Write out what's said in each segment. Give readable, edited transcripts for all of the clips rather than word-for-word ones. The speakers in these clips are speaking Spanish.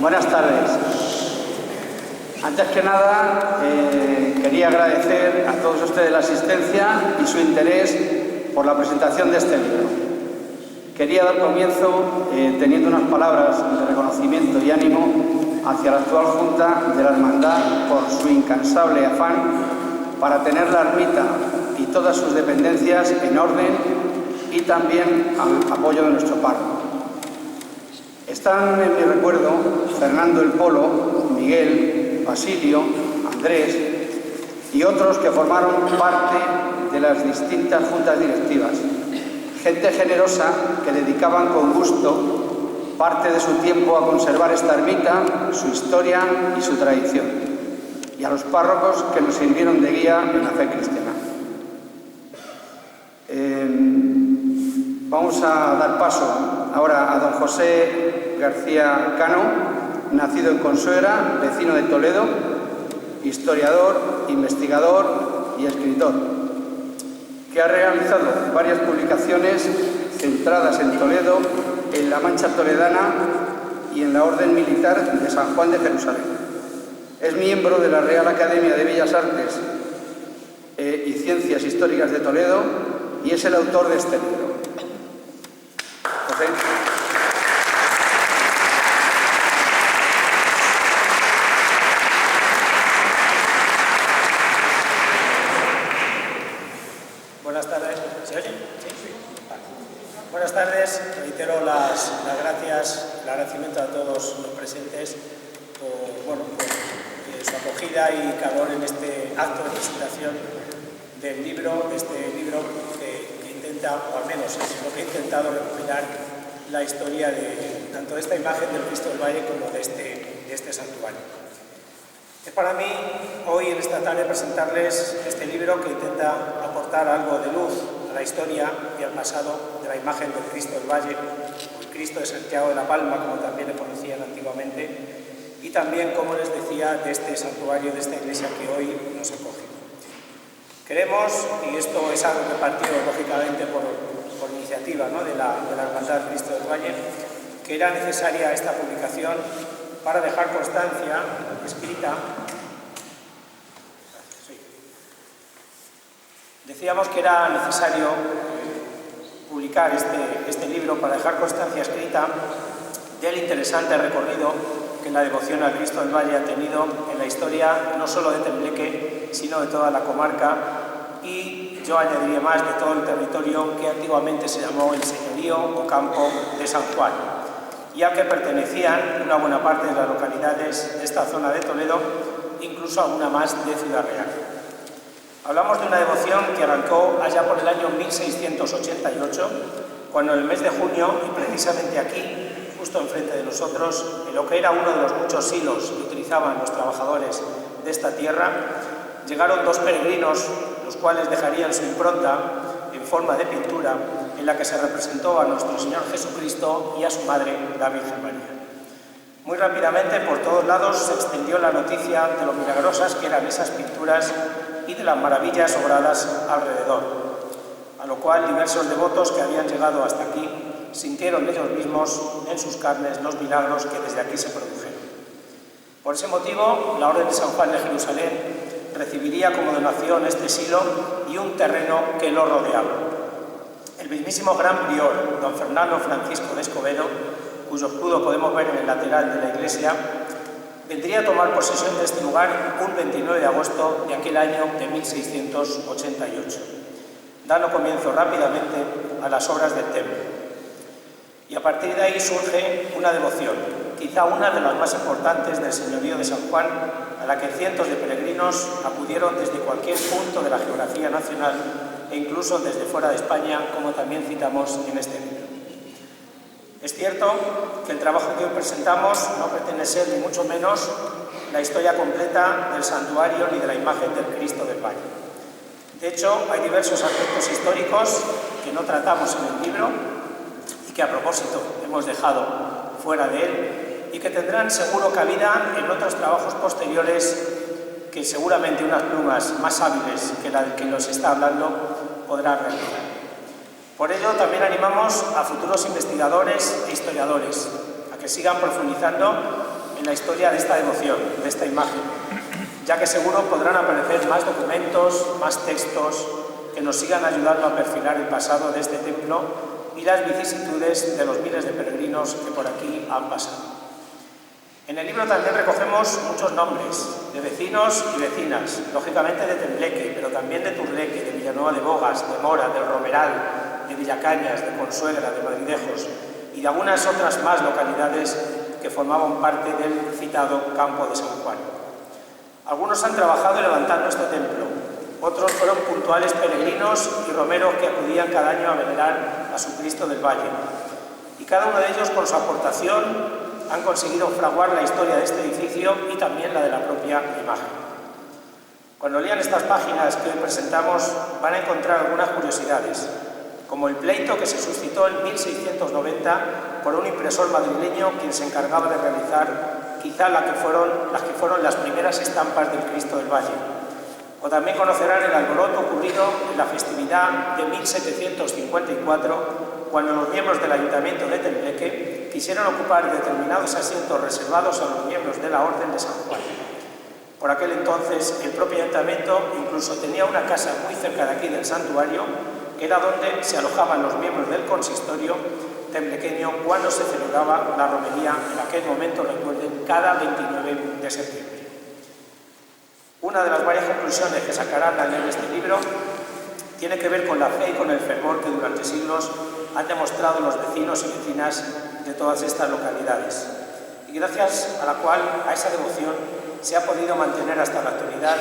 Buenas tardes. Antes que nada, quería agradecer a todos ustedes la asistencia y su interés por la presentación de este libro. Quería dar comienzo teniendo unas palabras de reconocimiento y ánimo hacia la actual Junta de la Hermandad por su incansable afán para tener la ermita y todas sus dependencias en orden y también al apoyo de nuestro párroco. Están en mi recuerdo Fernando el Polo, Miguel, Basilio, Andrés y otros que formaron parte de las distintas juntas directivas. Gente generosa que dedicaban con gusto parte de su tiempo a conservar esta ermita, su historia y su tradición. Y a los párrocos que nos sirvieron de guía en la fe cristiana. Vamos a dar paso ahora a don José García Cano, nacido en Consuegra, vecino de Toledo, historiador, investigador y escritor, que ha realizado varias publicaciones centradas en Toledo, en la Mancha Toledana y en la Orden Militar de San Juan de Jerusalén. Es miembro de la Real Academia de Bellas Artes y Ciencias Históricas de Toledo y es el autor de este libro. José. Buenas tardes. ¿Se oye? Sí. Vale. Buenas tardes. Reitero las gracias, el agradecimiento a todos los presentes por su acogida y calor en este acto de presentación del libro, de este libro que intenta, o al menos es lo que he intentado recopilar, la historia de tanto de esta imagen del Cristo del Valle como de este santuario. Es para mí hoy, en esta tarde, presentarles este libro que intenta aportar algo de luz a la historia y al pasado de la imagen del Cristo del Valle, o el Cristo de Santiago de la Palma, como también le conocían antiguamente, y también, como les decía, de este santuario, de esta iglesia que hoy nos acoge. Queremos, y esto es algo que partió lógicamente por iniciativa, ¿no?, de la Hermandad Cristo del Valle, que era necesaria esta publicación para dejar constancia escrita. Decíamos que era necesario publicar este libro para dejar constancia escrita del interesante recorrido que la devoción al Cristo del Valle ha tenido en la historia no solo de Tembleque, sino de toda la comarca y, yo añadiría más, de todo el territorio que antiguamente se llamó el señorío o campo de San Juan, y al que pertenecían una buena parte de las localidades de esta zona de Toledo, incluso alguna más de Ciudad Real. Hablamos de una devoción que arrancó allá por el año 1688, cuando en el mes de junio, y precisamente aquí, justo enfrente de nosotros, en lo que era uno de los muchos silos que utilizaban los trabajadores de esta tierra, llegaron dos peregrinos, los cuales dejarían su impronta en forma de pintura, en la que se representó a nuestro Señor Jesucristo y a su madre, la Virgen María. Muy rápidamente, por todos lados, se extendió la noticia de lo milagrosas que eran esas pinturas y de las maravillas obradas alrededor, a lo cual diversos devotos que habían llegado hasta aquí sintieron ellos mismos en sus carnes los milagros que desde aquí se produjeron. Por ese motivo, la Orden de San Juan de Jerusalén recibiría como donación este silo y un terreno que lo rodeaba. El mismísimo gran prior, don Fernando Francisco de Escobedo, cuyo escudo podemos ver en el lateral de la iglesia, vendría a tomar posesión de este lugar un 29 de agosto de aquel año de 1688, dando comienzo rápidamente a las obras del templo. Y a partir de ahí surge una devoción, quizá una de las más importantes del señorío de San Juan, a la que cientos de peregrinos acudieron desde cualquier punto de la geografía nacional e incluso desde fuera de España, como también citamos en este libro. Es cierto que el trabajo que hoy presentamos no pretende ser ni mucho menos la historia completa del santuario ni de la imagen del Cristo del Valle. De hecho, hay diversos aspectos históricos que no tratamos en el libro y que a propósito hemos dejado fuera de él y que tendrán seguro cabida en otros trabajos posteriores que seguramente unas plumas más hábiles que la del que nos está hablando podrán realizar. Por ello, también animamos a futuros investigadores e historiadores a que sigan profundizando en la historia de esta devoción, de esta imagen, ya que seguro podrán aparecer más documentos, más textos que nos sigan ayudando a perfilar el pasado de este templo y las vicisitudes de los miles de peregrinos que por aquí han pasado. En el libro también recogemos muchos nombres de vecinos y vecinas, lógicamente de Tembleque, pero también de Turleque, de Villanueva de Bogas, de Mora, del Romeral, de Villacañas, de Consuegra, de Madridejos y de algunas otras más localidades que formaban parte del citado Campo de San Juan. Algunos han trabajado levantando este templo, otros fueron puntuales peregrinos y romeros que acudían cada año a venerar a su Cristo del Valle. Y cada uno de ellos, con su aportación, han conseguido fraguar la historia de este edificio y también la de la propia imagen. Cuando lean estas páginas que hoy presentamos, van a encontrar algunas curiosidades, como el pleito que se suscitó en 1690 por un impresor madrileño quien se encargaba de realizar quizá las que fueron las primeras estampas del Cristo del Valle. O también conocerán el alboroto ocurrido en la festividad de 1754, cuando los miembros del Ayuntamiento de Tembleque quisieron ocupar determinados asientos reservados a los miembros de la Orden de San Juan. Por aquel entonces, el propio Ayuntamiento incluso tenía una casa muy cerca de aquí del santuario, que era donde se alojaban los miembros del consistorio temblequeño cuando se celebraba la romería, en aquel momento, recuerden, cada 29 de septiembre. Una de las varias conclusiones que sacarán al leer este libro tiene que ver con la fe y con el fervor que durante siglos han demostrado los vecinos y vecinas de todas estas localidades, y gracias a la cual, a esa devoción, se ha podido mantener hasta la actualidad,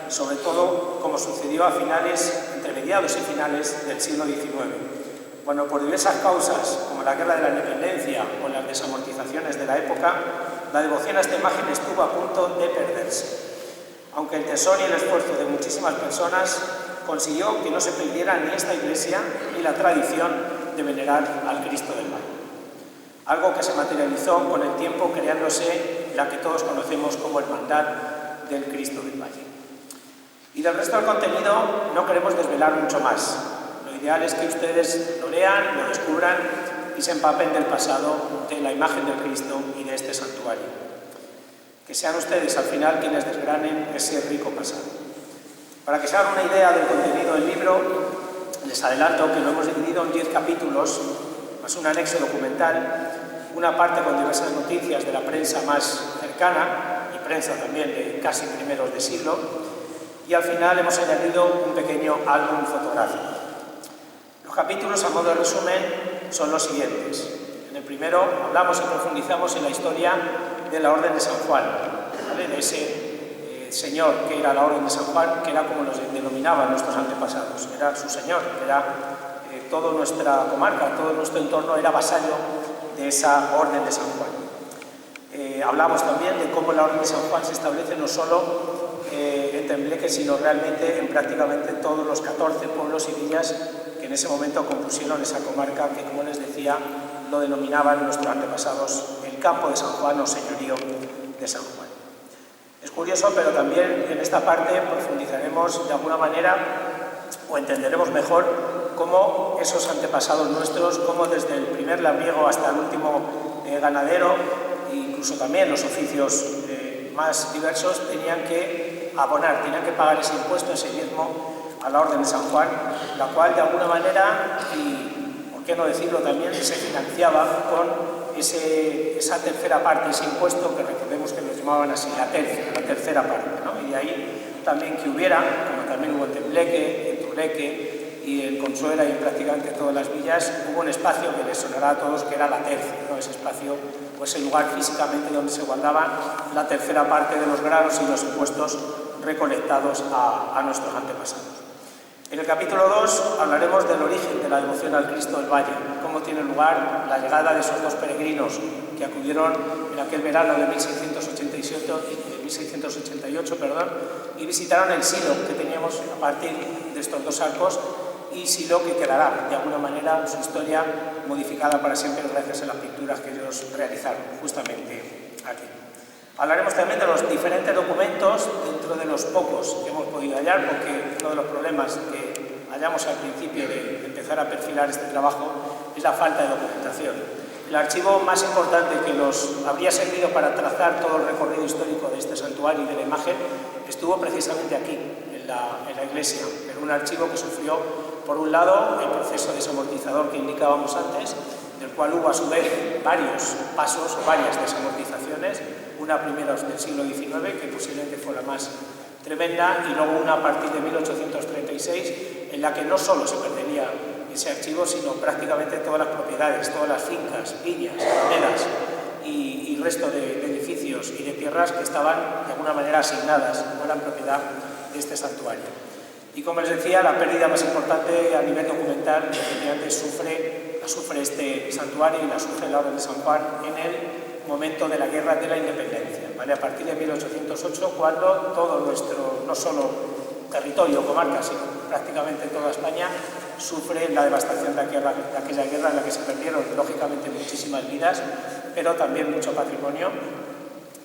sobre todo como sucedió entre mediados y finales del siglo XIX, cuando por diversas causas, como la Guerra de la Independencia o las desamortizaciones de la época, la devoción a esta imagen estuvo a punto de perderse, aunque el tesón y el esfuerzo de muchísimas personas consiguió que no se perdiera ni esta iglesia ni la tradición de venerar al Cristo del Valle. Algo que se materializó con el tiempo creándose la que todos conocemos como Hermandad del Cristo del Valle. Y del resto del contenido no queremos desvelar mucho más. Lo ideal es que ustedes lo lean, lo descubran y se empapen del pasado de la imagen del Cristo y de este santuario. Que sean ustedes al final quienes desgranen ese rico pasado. Para que se hagan una idea del contenido del libro, les adelanto que lo hemos dividido en 10 capítulos, más un anexo documental, una parte con diversas noticias de la prensa más cercana y prensa también de casi primeros de siglo, y al final hemos añadido un pequeño álbum fotográfico. Los capítulos, a modo de resumen, son los siguientes. En el primero hablamos y profundizamos en la historia de la Orden de San Juan, ¿vale? De ese señor que era la Orden de San Juan, que era como los denominaban nuestros antepasados, era su señor, era toda nuestra comarca, todo nuestro entorno era vasallo de esa Orden de San Juan. Hablamos también de cómo la Orden de San Juan se establece no solo en Tembleque, sino realmente en prácticamente todos los 14 pueblos y villas que en ese momento compusieron esa comarca que, como les decía, lo denominaban nuestros antepasados el Campo de San Juan o Señorío de San Juan. Es curioso, pero también en esta parte profundizaremos de alguna manera o entenderemos mejor cómo esos antepasados nuestros, cómo desde el primer labriego hasta el último ganadero, e incluso también los oficios más diversos, tenían que abonar, tenían que pagar ese impuesto, ese diezmo a la Orden de San Juan, la cual de alguna manera, y por qué no decirlo también, se financiaba con esa tercera parte, ese impuesto que recordemos que lo llamaban así, la tercera parte, ¿no? Y de ahí también que hubiera, como también hubo en Tembleque, en Turleque y en Consuegra y en prácticamente todas las villas, hubo un espacio que les sonará a todos que era la tercia, ¿no? Ese espacio, pues el lugar físicamente donde se guardaba la tercera parte de los granos y los impuestos recolectados a nuestros antepasados. En el capítulo 2 hablaremos del origen de la devoción al Cristo del Valle, cómo tiene lugar la llegada de esos dos peregrinos que acudieron en aquel verano de 1688 y visitaron el silo que teníamos a partir de estos dos arcos, y silo que quedará de alguna manera su historia modificada para siempre gracias a las pinturas que ellos realizaron justamente aquí. Hablaremos también de los diferentes documentos dentro de los pocos que hemos podido hallar, porque uno de los problemas que hallamos al principio de empezar a perfilar este trabajo es la falta de documentación. El archivo más importante que nos habría servido para trazar todo el recorrido histórico de este santuario y de la imagen estuvo precisamente aquí, en la iglesia. Era un archivo que sufrió, por un lado, el proceso desamortizador que indicábamos antes, del cual hubo a su vez varios pasos o varias desamortizaciones, una primera del siglo XIX, que posiblemente fue la más tremenda, y luego una a partir de 1836, en la que no solo se perdería ese archivo, sino prácticamente todas las propiedades, todas las fincas, viñas, ganaderas y resto de edificios y de tierras que estaban de alguna manera asignadas, no eran propiedad de este santuario. Y como les decía, la pérdida más importante a nivel documental efectivamente sufre este santuario y la sufre la Orden de San Juan en el momento de la Guerra de la Independencia, ¿vale? A partir de 1808, cuando todo nuestro, no solo territorio o comarca, sino prácticamente toda España, sufre la devastación de aquella guerra en la que se perdieron, lógicamente, muchísimas vidas, pero también mucho patrimonio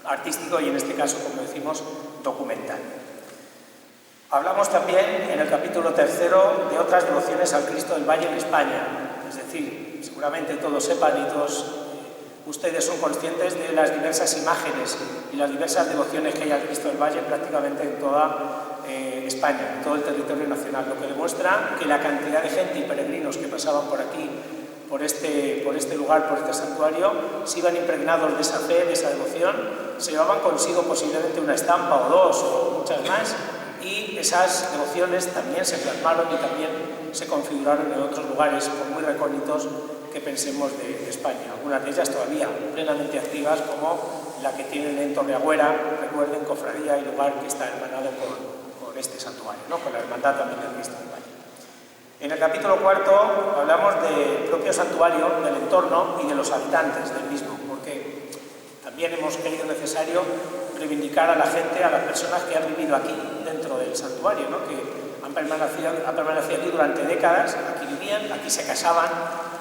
artístico y, en este caso, como decimos, documental. Hablamos también, en el capítulo 3, de otras devociones al Cristo del Valle en España. Es decir, seguramente todos sepan y todos ustedes son conscientes de las diversas imágenes y las diversas devociones que hay al Cristo del Valle prácticamente en toda España, en todo el territorio nacional, lo que demuestra que la cantidad de gente y peregrinos que pasaban por aquí, por este lugar, por este santuario, se iban impregnados de esa fe, de esa devoción, se llevaban consigo posiblemente una estampa o dos o muchas más, y esas devociones también se plasmaron y también se configuraron en otros lugares, por muy recónditos que pensemos de España. Algunas de ellas todavía plenamente activas, como la que tienen en Torreagüera, recuerden, cofradía y lugar que está hermanado con este santuario, ¿no? Con la hermandad también del Cristo del Valle. En el capítulo 4 hablamos del propio santuario, del entorno y de los habitantes del mismo, porque también hemos creído necesario reivindicar a la gente, a las personas que han vivido aquí, dentro del santuario, ¿no? Que han permanecido aquí durante décadas, aquí vivían, aquí se casaban,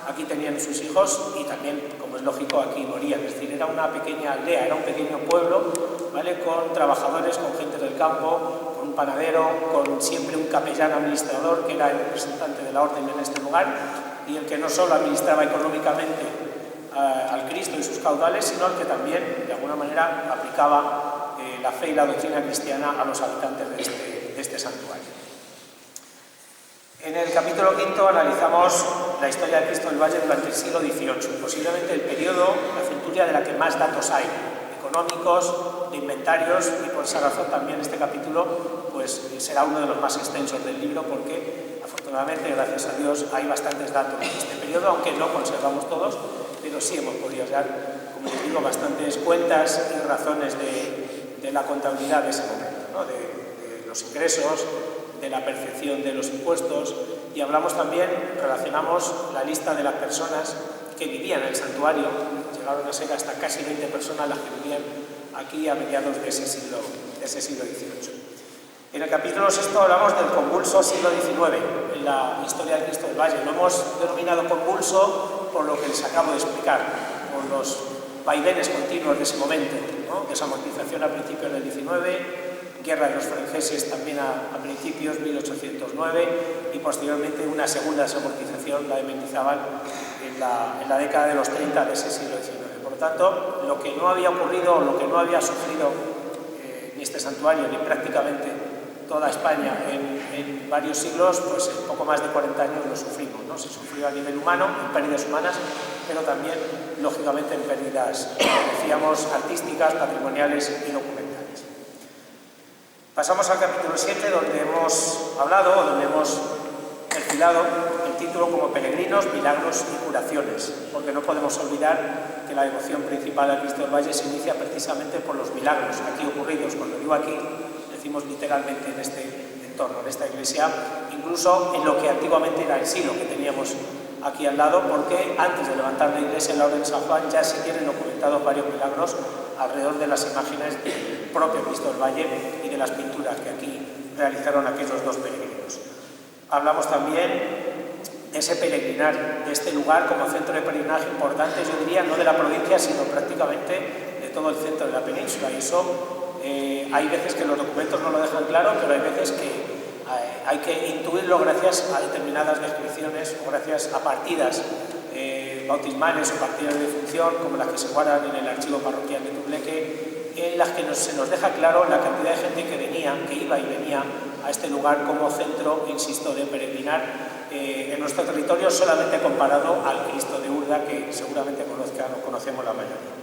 aquí tenían sus hijos y también, como es lógico, aquí morían. Es decir, era una pequeña aldea, era un pequeño pueblo, ¿vale? Con trabajadores, con gente del campo, con un panadero, con siempre un capellán administrador, que era el representante de la orden en este lugar, y el que no solo administraba económicamente al Cristo y sus caudales, sino el que también, de alguna manera, aplicaba la fe y la doctrina cristiana a los habitantes de este santuario. En el capítulo 5 analizamos la historia del Cristo del Valle durante el siglo XVIII, posiblemente el periodo, la centuria de la que más datos hay, económicos, de inventarios, y por esa razón también este capítulo pues, será uno de los más extensos del libro, porque afortunadamente, gracias a Dios, hay bastantes datos de este periodo, aunque no conservamos todos, pero sí hemos podido dar, como les digo, bastantes cuentas y razones de la contabilidad de ese momento, ¿no? de los ingresos, de la percepción de los impuestos, y hablamos también, relacionamos la lista de las personas que vivían en el santuario, llegaron a ser hasta casi 20 personas las que vivían aquí a mediados de ese siglo XVIII. En el capítulo 6 hablamos del convulso siglo XIX, en la historia del Cristo del Valle. Lo hemos denominado convulso por lo que les acabo de explicar, por los vaivenes continuos de ese momento, ¿no? Desamortización a principios del XIX, guerra de los franceses también a principios, 1809, y posteriormente una segunda desamortización, la de Mendizábal, en la década de los 30 de ese siglo XIX. Por lo tanto, lo que no había ocurrido, lo que no había sufrido ni este santuario, ni prácticamente toda España en varios siglos, pues en poco más de 40 años lo sufrimos, ¿no? Se sufrió a nivel humano, en pérdidas humanas, pero también, lógicamente, en pérdidas, decíamos, artísticas, patrimoniales y documentales. Pasamos al capítulo 7, donde hemos hablado, donde hemos perfilado el título como Peregrinos, Milagros y Curaciones, porque no podemos olvidar que la devoción principal al Cristo del Valle se inicia precisamente por los milagros aquí ocurridos. Cuando digo aquí, decimos literalmente en este entorno, en esta iglesia, incluso en lo que antiguamente era el silo que teníamos aquí al lado, porque antes de levantar la iglesia en la Orden de San Juan ya se tienen documentados varios milagros alrededor de las imágenes del propio Cristo del Valle y de las pinturas que aquí realizaron aquellos dos peregrinos. Hablamos también de ese peregrinar, de este lugar como centro de peregrinaje importante, yo diría, no de la provincia, sino prácticamente de todo el centro de la península. Y eso hay veces que los documentos no lo dejan claro, pero hay veces que hay que intuirlo gracias a determinadas descripciones o gracias a partidas bautismales o partidarias de función, como las que se guardan en el archivo parroquial de Tubleque, en las que se nos deja claro la cantidad de gente que iba y venía a este lugar como centro, insisto, de peregrinar en nuestro territorio, solamente comparado al Cristo de Urda, que seguramente conocemos la mayoría.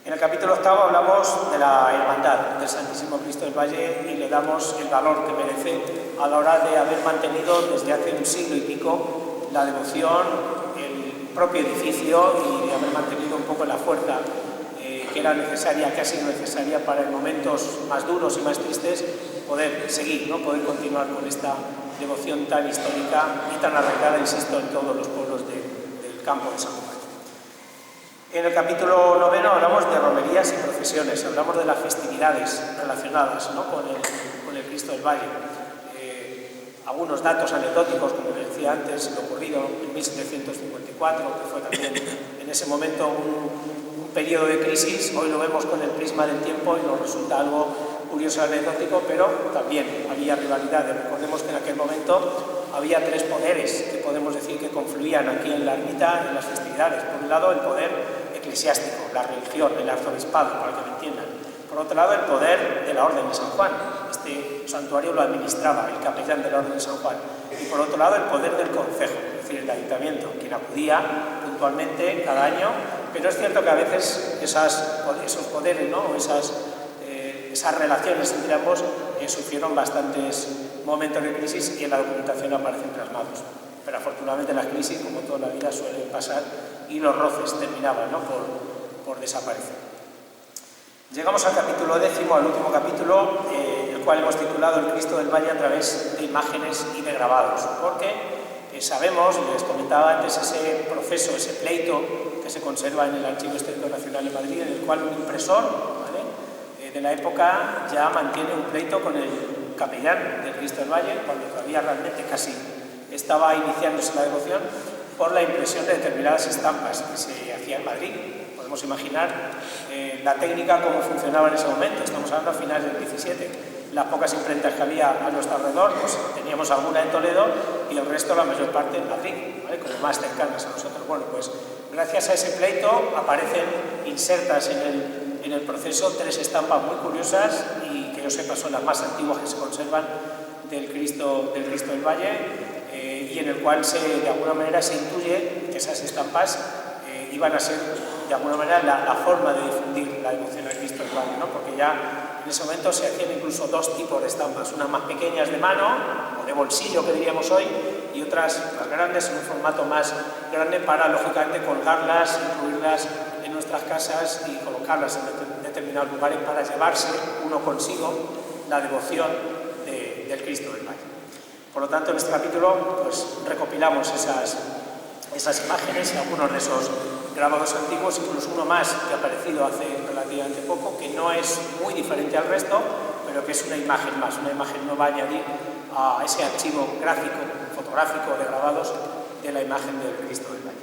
En el capítulo 8 hablamos de la hermandad del Santísimo Cristo del Valle y le damos el valor que merece a la hora de haber mantenido desde hace un siglo y pico la devoción, el propio edificio, y de haber mantenido un poco la fuerza que era necesaria, que ha sido necesaria para en momentos más duros y más tristes poder seguir, ¿no? Poder continuar con esta devoción tan histórica y tan arraigada, insisto, en todos los pueblos del campo de San Juan. En el capítulo 9 hablamos de romerías y procesiones, hablamos de las festividades relacionadas, ¿no? con el Cristo del Valle. Algunos datos anecdóticos, como les decía antes, lo ocurrido en 1754, que fue también en ese momento un periodo de crisis. Hoy lo vemos con el prisma del tiempo y nos resulta algo curioso y anecdótico, pero también había rivalidades. Recordemos que en aquel momento había tres poderes que podemos decir que confluían aquí en la ermita en las festividades. Por un lado, el poder eclesiástico, la religión, el arzobispado, para que me entiendan. Por otro lado, el poder de la Orden de San Juan. Este santuario lo administraba el capellán de la Orden de San Juan. Y por otro lado, el poder del concejo, es decir, el ayuntamiento, quien acudía puntualmente cada año. Pero es cierto que a veces esos poderes, ¿no? Esas relaciones entre ambos sufrieron bastantes momentos de crisis y en la documentación aparecen plasmados. Pero afortunadamente las crisis, como toda la vida, suelen pasar y los roces terminaban, ¿no? por desaparecer. Llegamos al capítulo 10, al último capítulo, el cual hemos titulado El Cristo del Valle a través de imágenes y de grabados, porque sabemos, les comentaba antes, ese proceso, ese pleito que se conserva en el Archivo Histórico Nacional de Madrid, en el cual un impresor, ¿vale?, de la época ya mantiene un pleito con el capellán del Cristo del Valle, cuando todavía realmente casi estaba iniciándose la devoción, por la impresión de determinadas estampas que se hacía en Madrid. Podemos imaginar la técnica, cómo funcionaba en ese momento. Estamos hablando a finales del 17. Las pocas imprentas que había a nuestro alrededor, pues teníamos alguna en Toledo y el resto, la mayor parte, en Madrid, ¿vale?, como más cercanas a nosotros. Bueno, pues gracias a ese pleito aparecen insertas en el proceso tres estampas muy curiosas y que yo sepa son las más antiguas que se conservan del Cristo del Valle, y en el cual de alguna manera se intuye que esas estampas iban a ser de alguna manera la forma de difundir la devoción al Cristo del Valle, ¿no? Porque ya en ese momento se hacían incluso dos tipos de estampas, unas más pequeñas de mano o de bolsillo que diríamos hoy, y otras más grandes en un formato más grande para lógicamente colgarlas, incluirlas en nuestras casas y colocarlas en determinados lugares para llevarse uno consigo la devoción del Cristo del Valle. Por lo tanto, en este capítulo pues, recopilamos esas imágenes y algunos de esos grabados antiguos, incluso uno más que ha aparecido hace relativamente poco, que no es muy diferente al resto, pero que es una imagen más, una imagen nueva a añadir a ese archivo gráfico, fotográfico de grabados de la imagen del Cristo del Valle.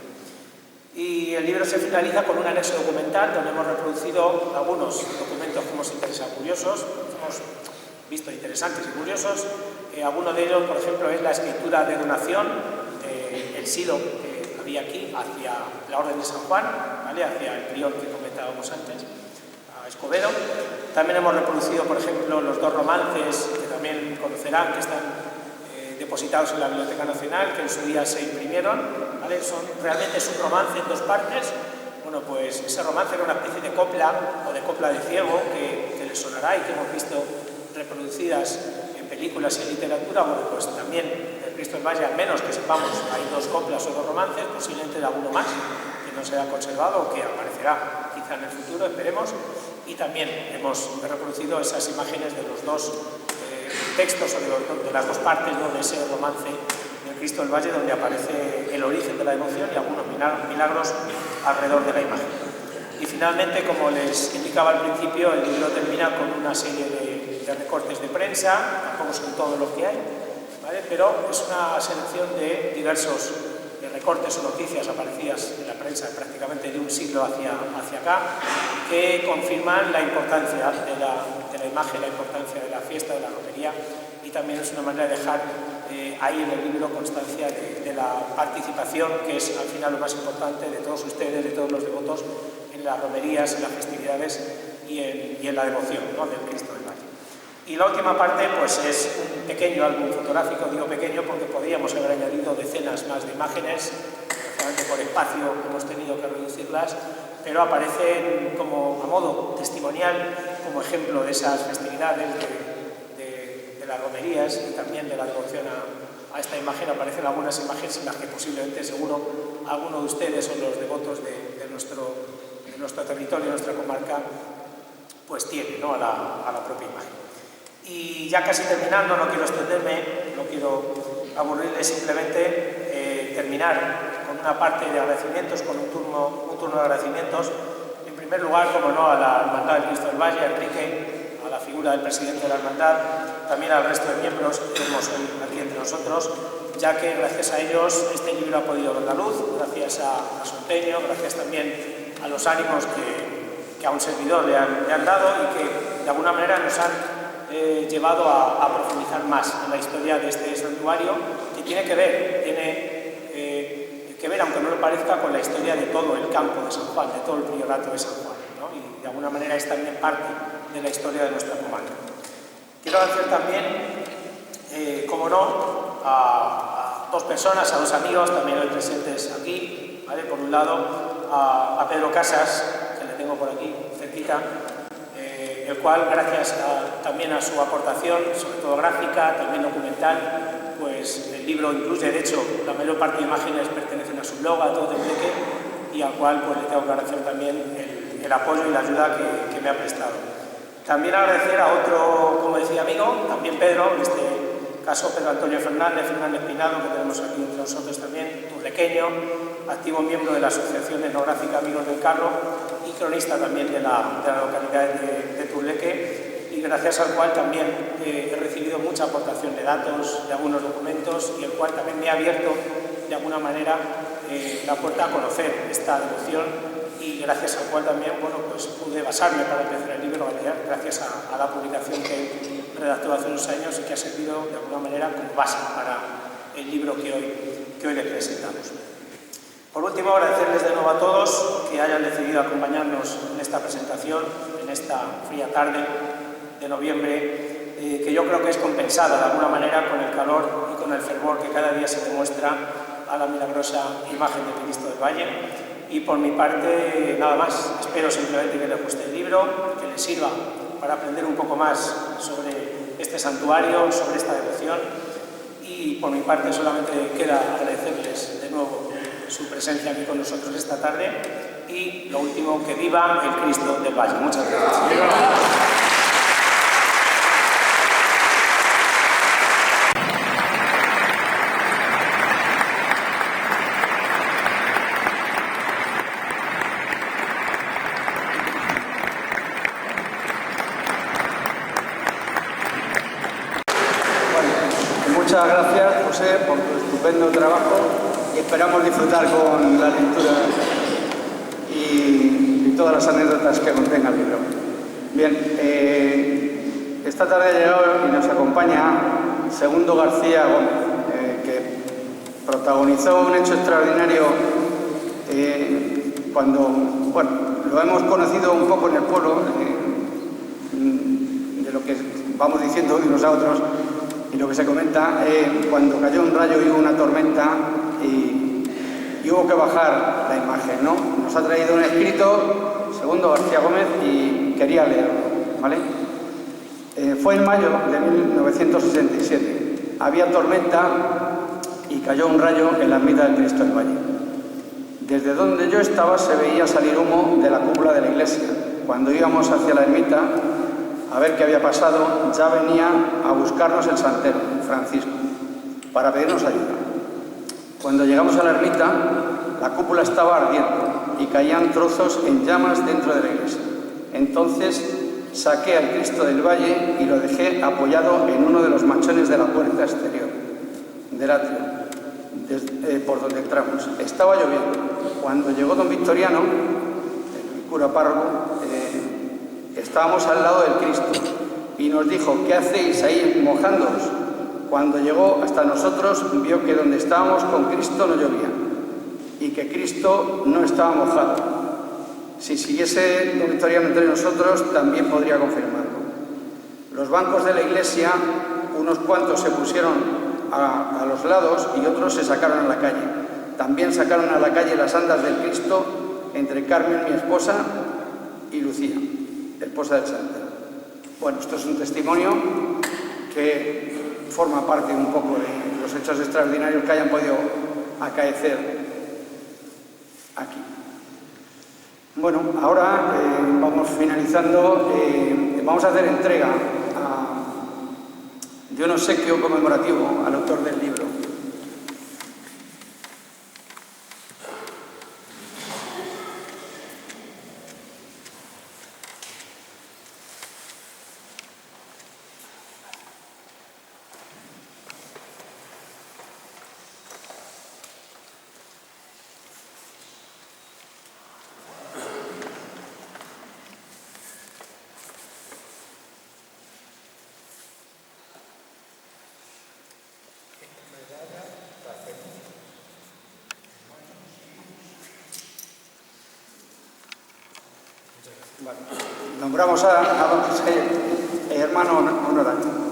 Y el libro se finaliza con un anexo documental donde hemos reproducido algunos documentos que hemos interesado curiosos, hemos visto interesantes y curiosos. Alguno de ellos, por ejemplo, es la escritura de donación del silo que había aquí hacia la Orden de San Juan, ¿vale?, hacia el prior que comentábamos antes, a Escobedo. También hemos reproducido, por ejemplo, los dos romances que también conocerán, que están depositados en la Biblioteca Nacional, que en su día se imprimieron, ¿vale? Realmente es un romance en dos partes. Bueno, pues ese romance era una especie de copla o de copla de ciego que les sonará y que hemos visto reproducidas en películas y en literatura. Bueno, pues también el Cristo del Valle, al menos que sepamos, hay dos coplas o dos romances, posiblemente de alguno más que no se ha conservado o que aparecerá quizá en el futuro, esperemos. Y también hemos reproducido esas imágenes de los dos textos o de las dos partes, ¿no?, de ese romance del Cristo del Valle, donde aparece el origen de la devoción y algunos milagros alrededor de la imagen. Y finalmente, como les indicaba al principio, el libro termina con una serie de recortes de prensa, tampoco son todos los que hay, ¿vale?, pero es una selección de diversos recortes o noticias aparecidas en la prensa prácticamente de un siglo hacia acá, que confirman la importancia de la imagen, la importancia de la fiesta, de la romería, y también es una manera de dejar hay en el libro constancia de la participación, que es al final lo más importante, de todos ustedes, de todos los devotos, en las romerías, en las festividades y en la devoción, ¿no?, del Cristo del Valle. Y la última parte pues es un pequeño álbum fotográfico, digo pequeño porque podríamos haber añadido decenas más de imágenes, especialmente por espacio hemos tenido que reducirlas, pero aparecen como a modo testimonial, como ejemplo de esas festividades, de las romerías y también de la devoción a esta imagen. Aparecen algunas imágenes en las que posiblemente, seguro, alguno de ustedes o los devotos de nuestro territorio, de nuestra comarca, pues tiene, ¿no?, a la propia imagen. Y ya casi terminando, no quiero extenderme, no quiero aburrirles, simplemente terminar con una parte de agradecimientos, con un turno de agradecimientos. En primer lugar, como no, a la Hermandad del Cristo del Valle, a Enrique, a la figura del presidente de la Hermandad, también al resto de miembros que tenemos aquí entre nosotros, ya que gracias a ellos este libro ha podido ver la luz, gracias a su empeño, gracias también a los ánimos que a un servidor le han dado y que de alguna manera nos han llevado a profundizar más en la historia de este santuario, que tiene que ver, aunque no lo parezca, con la historia de todo el campo de San Juan, de todo el priorato de San Juan, ¿no? Y de alguna manera es también parte de la historia de nuestra comarca. Quiero agradecer también, como no, a dos personas, a dos amigos también hoy presentes aquí, ¿vale? Por un lado, a Pedro Casas, que le tengo por aquí cerquita, el cual, gracias también a su aportación, sobre todo gráfica, también documental, pues el libro incluye, de hecho, la mayor parte de imágenes pertenecen a su blog, a todo Tembleque, y al cual pues, le tengo que agradecer también el apoyo y la ayuda que me ha prestado. También agradecer a otro, como decía, amigo, también Pedro, en este caso Pedro Antonio Fernández Pinado, que tenemos aquí entre nosotros también, turlequeño, activo miembro de la Asociación Etnográfica Amigos del Carro y cronista también de la localidad de Turleque, y gracias al cual también he recibido mucha aportación de datos, de algunos documentos, y el cual también me ha abierto de alguna manera la puerta a conocer esta devoción, y gracias al cual también, bueno, pues pude basarme para empezar el libro, gracias a la publicación que redactó hace unos años y que ha servido de alguna manera como base para el libro que hoy les presentamos. Por último, agradecerles de nuevo a todos que hayan decidido acompañarnos en esta presentación, en esta fría tarde de noviembre, que yo creo que es compensada de alguna manera con el calor y con el fervor que cada día se demuestra a la milagrosa imagen de Cristo del Valle. Y por mi parte, nada más. Espero simplemente que les guste el libro, que les sirva para aprender un poco más sobre este santuario, sobre esta devoción. Y por mi parte solamente queda agradecerles de nuevo su presencia aquí con nosotros esta tarde. Y lo último, que viva el Cristo del Valle. Muchas gracias. Muchas gracias, José, por tu estupendo trabajo y esperamos disfrutar con la lectura y todas las anécdotas que contenga el libro. Bien, esta tarde ha llegado y nos acompaña Segundo García Gómez, que protagonizó un hecho extraordinario cuando, bueno, lo hemos conocido un poco en el pueblo, de lo que vamos diciendo unos a otros. Y lo que se comenta, cuando cayó un rayo y hubo una tormenta y hubo que bajar la imagen, ¿no? Nos ha traído un escrito, Segundo García Gómez, y quería leerlo, ¿vale? Fue en mayo de 1967. Había tormenta y cayó un rayo en la ermita del Cristo del Valle. Desde donde yo estaba se veía salir humo de la cúpula de la iglesia. Cuando íbamos hacia la ermita a ver qué había pasado, ya venía a buscarnos el santero, Francisco, para pedirnos ayuda. Cuando llegamos a la ermita, la cúpula estaba ardiendo y caían trozos en llamas dentro de la iglesia. Entonces saqué al Cristo del Valle y lo dejé apoyado en uno de los machones de la puerta exterior del atrio, por donde entramos. Estaba lloviendo. Cuando llegó don Victoriano, el cura párroco, estábamos al lado del Cristo y nos dijo: ¿qué hacéis ahí mojándoos? cuando llegó hasta nosotros, vio que donde estábamos con Cristo no llovía y que Cristo no estaba mojado. Si siguiese don Victoriano entre nosotros, también podría confirmarlo. Los bancos de la iglesia, unos cuantos se pusieron a los lados y otros se sacaron a la calle. También sacaron a la calle las andas del Cristo entre Carmen, mi esposa, y Lucía, esposa del santo. Bueno, esto es un testimonio que forma parte un poco de los hechos extraordinarios que hayan podido acaecer aquí. Bueno, ahora vamos finalizando, vamos a hacer entrega de un obsequio conmemorativo al autor del libro. Bueno, nombramos a hermano honorario.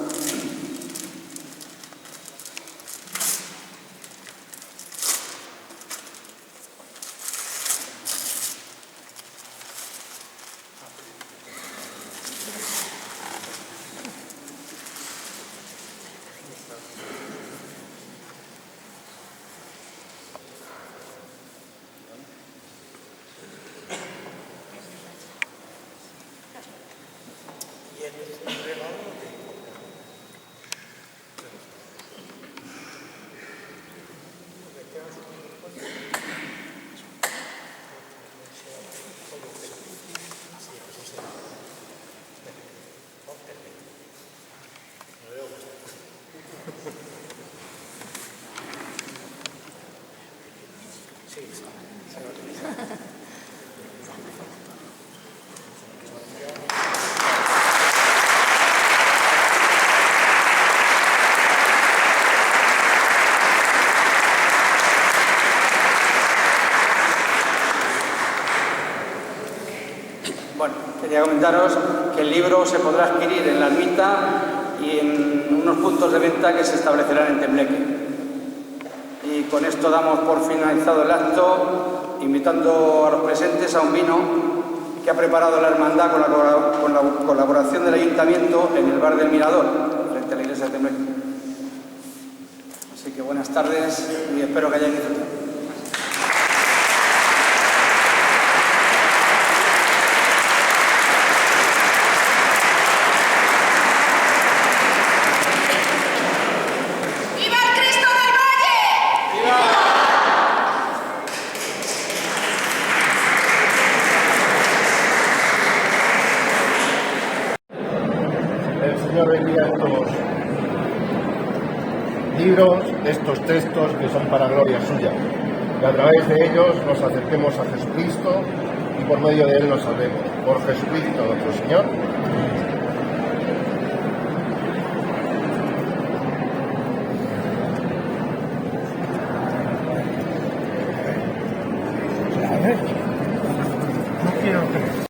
Bueno, quería comentaros que el libro se podrá adquirir en la ermita y en unos puntos de venta que se establecerán en Tembleque. Y con esto damos por finalizado el acto, invitando a los presentes a un vino que ha preparado la hermandad con la colaboración del Ayuntamiento en el bar del Mirador, frente a la iglesia de Tembleque. Así que buenas tardes y espero que hayáis disfrutado. Señor bendiga estos libros, estos textos que son para gloria suya, que a través de ellos nos acerquemos a Jesucristo y por medio de él nos salvemos. Por Jesucristo nuestro Señor. No quiero que...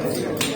Gracias.